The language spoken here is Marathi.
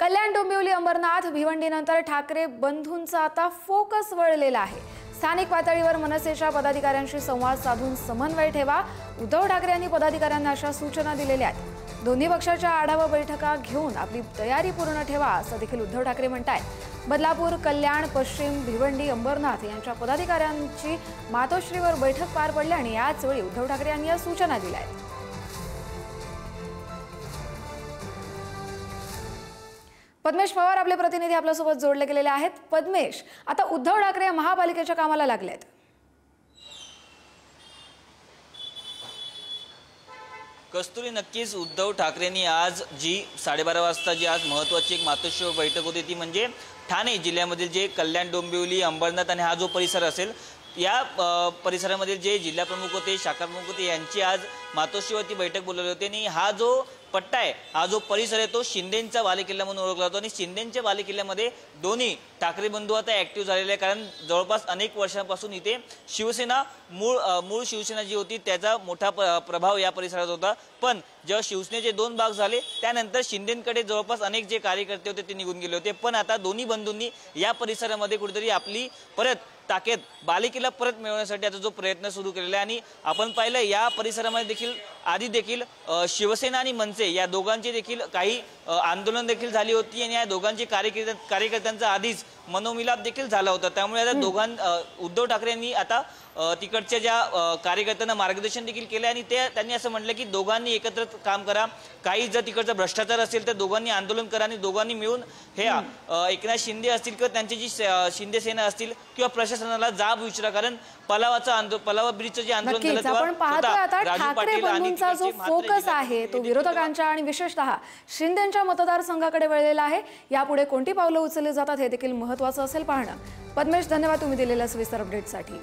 कल्याण, डोंबिवली, अंबरनाथ, भिवंडीनंतर ठाकरे बंधूंचा आता फोकस वळलेला आहे। स्थानिक पातळीवर मनसेच्या पदाधिकाऱ्यांशी संवाद साधून समन्वय ठेवा। उद्धव ठाकरे यांनी पदाधिकाऱ्यांना अशा सूचना दिलेल्या आहेत। दोन्ही पक्षाच्या आढावा बैठका घेऊन आपली तयारी पूर्ण ठेवा असं देखील उद्धव ठाकरे म्हणतात। बदलापूर, कल्याण, पश्चिम, भिवंडी, अंबरनाथ यांच्या पदाधिकाऱ्यांची मातोश्रीवर बैठक पार पडली आणि याच वेळी उद्धव ठाकरे यांनी या सूचना दिल्या आहेत। पद्मेश पवार आपले प्रतिनिधी आपल्यासोबत जोडले गेलेले आहेत। पद्मेश, आता उद्धव ठाकरे महापालिकेच्या कामाला लागलेत। कस्तुरी, नक्कीच उद्धव ठाकरेंनी आज जी 12:30 वाजता जी आज महत्त्वाची एक मातोश्री बैठक होती ती म्हणजे ठाणे जिल्ह्यामधील जे कल्याण, डोंबिवली, अंबरनाथ आणि हा जो परिसर असेल या परिसरामध्ये जे जिल्हा प्रमुख होते, शाखा प्रमुख होते यांची आज मातोश्रीवरती बैठक बोलवली होती। आणि हा जो पट्टा आहे, हा जो परिसर आहे तो शिंदेंचा बालेकिल्ला म्हणून ओळखला जातो आणि शिंदेंच्या बालेकिल्ल्यामध्ये दोन्ही ठाकरे बंधू आता ऍक्टिव्ह झालेले आहे। कारण जवळपास अनेक वर्षांपासून इथे शिवसेना मूळ शिवसेना जी होती त्याचा मोठा प्रभाव या परिसरात होता। पण जेव्हा शिवसेनेचे 2 भाग झाले त्यानंतर शिंदेंकडे जवळपास अनेक जे कार्यकर्ते होते ते निघून गेले होते। पण आता दोन्ही बंधूंनी या परिसरामध्ये कुठेतरी आपली परत ताकद बालेकिल्ला परत मिळवण्यासाठी आता जो प्रयत्न सुरू केलेला आहे। आणि आपण पाहिलं या परिसरामध्ये देखील आधी देखील शिवसेना आणि मनसे या दोघांची देखील काही आंदोलन देखील झाली होती आणि या दोघांची कार्यकर्त्यांचा आधीच मनोमिलाप देखील झाला होता। त्यामुळे आता उद्धव ठाकरे यांनी आता तिकडच्या ज्या कार्यकर्त्यांना मार्गदर्शन देखील केले आणि त्यांनी असं म्हटलं की दोघांनी एकत्र काम करा। काही जर तिकडचा भ्रष्टाचार असेल तर दोघांनी आंदोलन करा आणि दोघांनी मिळून हे एकनाथ शिंदे असतील किंवा त्यांची जी शिंदे सेना असतील किंवा प्रशासनाला जाब विचारा। कारण पलावा ब्रिजचं जे आंदोलन झालं आपण पाहतो आता ठाकरे बंधूंचा जो फोकस आहे तो विरोधकांच्या आणि विशेषतः शिंदेंच्या मतदारसंघाकडे वळलेला आहे। यापुढे कोणती पावलं उचलली जातात हे देखील महत्त्वाचं असेल पाहणं। पद्मेश, धन्यवाद तुम्ही दिलेल्या सविस्तर अपडेटसाठी।